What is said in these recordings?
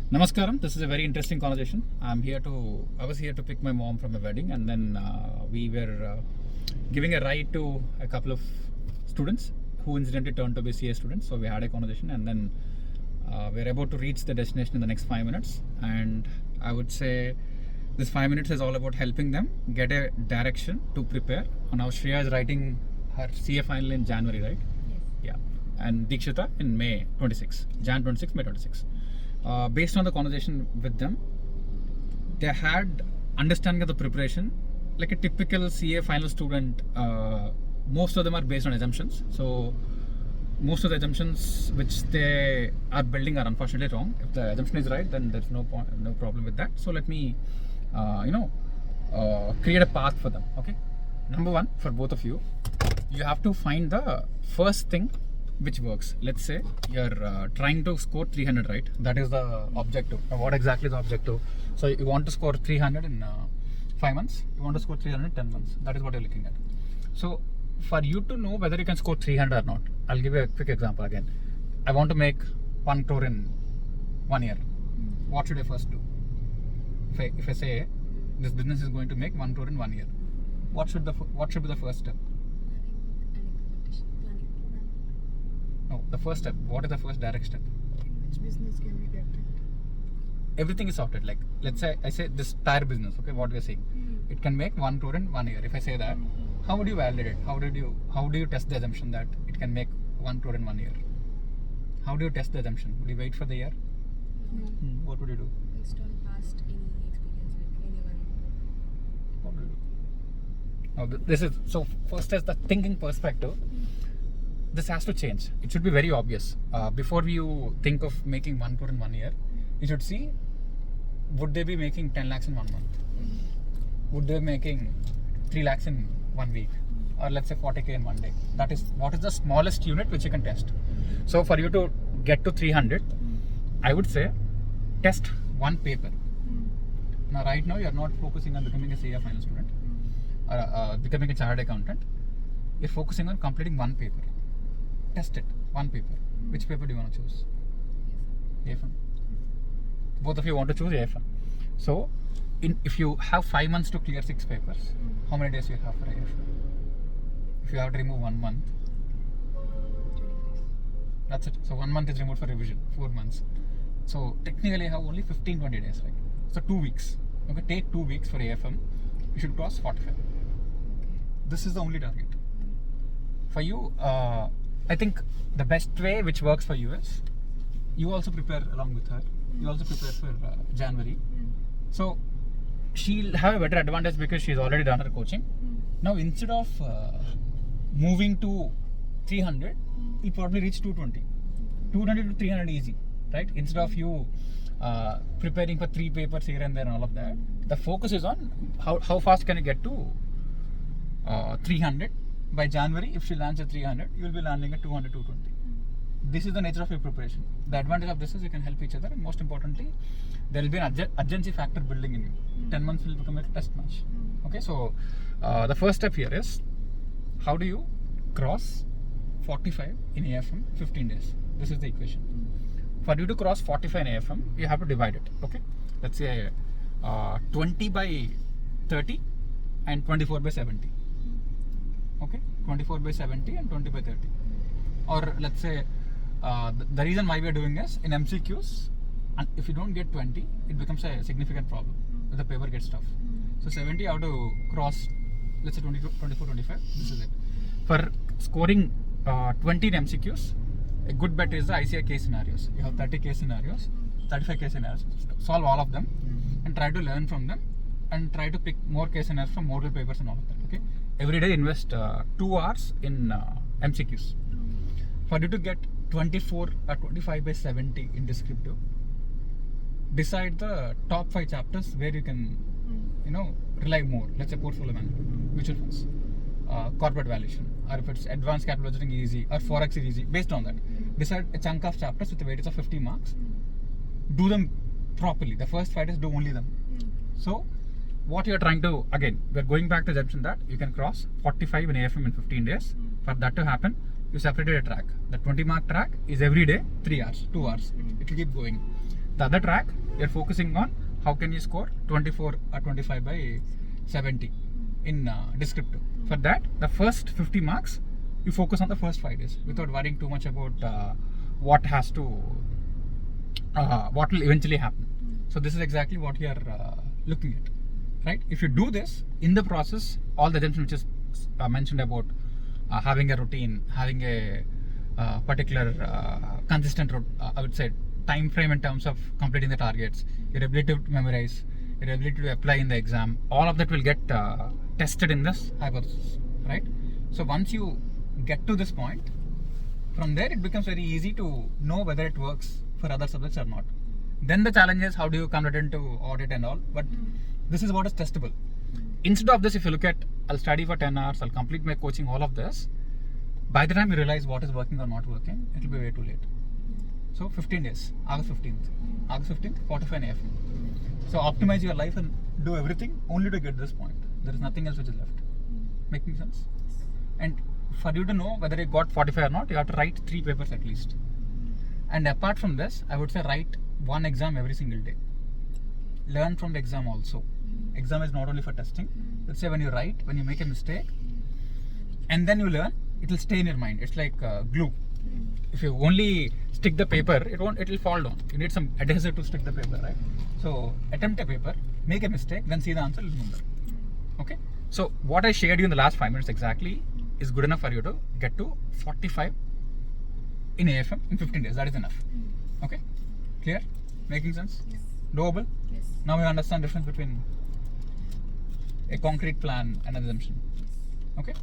Namaskaram. This is a very interesting conversation. I was here to pick my mom from a wedding, and then we were giving a ride to a couple of students who incidentally turned to be CA students. So we had a conversation, and then we are about to reach the destination in the next 5 minutes. And I would say this 5 minutes is all about helping them get a direction to prepare. And now Shreya is writing her CA final in January, right? Yes. Yeah. And Dikshita in May 26, Jan 26, May 26. Based on the conversation with them, they had understanding of the preparation like a typical CA final student. Most of them are based on assumptions, so most of the assumptions which they are building are unfortunately wrong. If the assumption is right, then there's no problem with that. So let me create a path for them. Okay, number one, for both of you, you have to find the first thing which works. Let's say you're trying to score 300, right? That is the objective. Now, what exactly is the objective? So you want to score 300 in 5 months. You want to score 300 in 10 months. That is what you're looking at. So for you to know whether you can score 300 or not, I'll give you a quick example again. I want to make 1 crore in 1 year. What should I first do? If I say this business is going to make 1 crore in 1 year, what should be the first step? No, the first step. What is the first direct step? Which business can we get? Everything is sorted. Like, let's say I say this tire business. Okay, what we are saying, it can make 1 crore in 1 year. If I say that, how would you validate it? How do you test the assumption that it can make 1 crore in 1 year? How do you test the assumption? Would you wait for the year? No. What would you do? Based on past any experience with anyone. What would you do? Now, this is so. First, as the thinking perspective, this has to change. It should be very obvious. Before you think of making 1 crore in 1 year, you should see, would they be making 10 lakhs in 1 month? Would they be making 3 lakhs in 1 week? Or let's say 40k in 1 day? That is what is the smallest unit which you can test. So for you to get to 300, I would say test 1 paper. Now right now you are not focusing on becoming a CA final student or becoming a chartered accountant. You're focusing on completing 1 paper. Test it, 1 paper. Which paper do you want to choose? AFM. Both of you want to choose AFM. So, if you have 5 months to clear 6 papers, how many days you have for AFM? If you have to remove 1 month, that's it. So 1 month is removed for revision, 4 months. So technically you have only 15-20 days, right? So 2 weeks. Okay, take 2 weeks for AFM. You should cross 45. This is the only target. For you, I think the best way which works for you is you also prepare along with her. You also prepare for January. So she'll have a better advantage because she's already done her coaching. Now instead of moving to 300, you'll probably reach 220. 200 to 300 easy, right? Instead of you preparing for 3 papers here and there and all of that, the focus is on how fast can you get to 300. By January, if she lands at 300, you will be landing at 200, 220. This is the nature of your preparation. The advantage of this is you can help each other, and most importantly, there will be an urgency factor building in you. 10 months will become a test match. Okay, so the first step here is how do you cross 45 in AFM 15 days? This is the equation. For you to cross 45 in AFM, you have to divide it. Okay, let's say 20 by 30 and 24 by 70. Okay, 24 by 70 and 20 by 30. Or let's say the reason why we are doing this in MCQs, and if you don't get 20, it becomes a significant problem. The paper gets tough. So 70 you have to cross, let's say 24, 25. This is it. For scoring 20 in MCQs, a good bet is the ICI case scenarios. You have 30 case scenarios, 35 case scenarios. Solve all of them and try to learn from them and try to pick more case scenarios from model papers and all of that. Okay. Every day invest 2 hours in MCQs. For you to get 24 or 25 by 70 in descriptive, decide the top 5 chapters where you can, rely more. Let's say portfolio management, mutual funds, corporate valuation, or if it's advanced capital budgeting easy or forex is easy. Based on that, decide a chunk of chapters with a weightage of 50 marks. Do them properly. The first 5 days do only them. So what you're trying to, again, we're going back to the assumption that you can cross 45 in AFM in 15 days. For that to happen, you separated a track. The 20 mark track is every day 3 hours, 2 hours. It will keep going. The other track, you're focusing on how can you score 24 or 25 by 70 in descriptive. For that, the first 50 marks, you focus on the first 5 days without worrying too much about what will eventually happen. So this is exactly what you are looking at, right? If you do this, in the process, all the assumptions which is mentioned about having a routine, having a particular consistent, I would say, time frame in terms of completing the targets, your ability to memorize, your ability to apply in the exam, all of that will get tested in this hypothesis, right? So once you get to this point, from there it becomes very easy to know whether it works for other subjects or not. Then the challenge is how do you convert it into audit and all, but this is what is testable. Instead of this, if you look at, I'll study for 10 hours, I'll complete my coaching, all of this, by the time you realize what is working or not working, it will be way too late. So 15 days, August 15th, 45 AFM. So optimize your life and do everything only to get this point. There is nothing else which is left. Making sense? And for you to know whether you got 45 or not, you have to write 3 papers at least. And apart from this, I would say write 1 exam every single day. Learn from the exam also. Exam is not only for testing. Let's say when you write, when you make a mistake, and then you learn, it will stay in your mind. It's like glue. If you only stick the paper, it will fall down. You need some adhesive to stick the paper, right? So attempt a paper, make a mistake, then see the answer, remember. Okay? So what I shared you in the last 5 minutes exactly is good enough for you to get to 45 in AFM in 15 days. That is enough. Okay? Clear? Making sense? Yes. Doable? Yes. Now you understand the difference between a concrete plan and an assumption. Okay?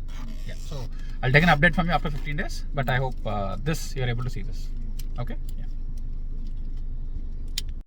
Yeah. So I'll take an update from you after 15 days, but I hope this you're able to see this. Okay? Yeah.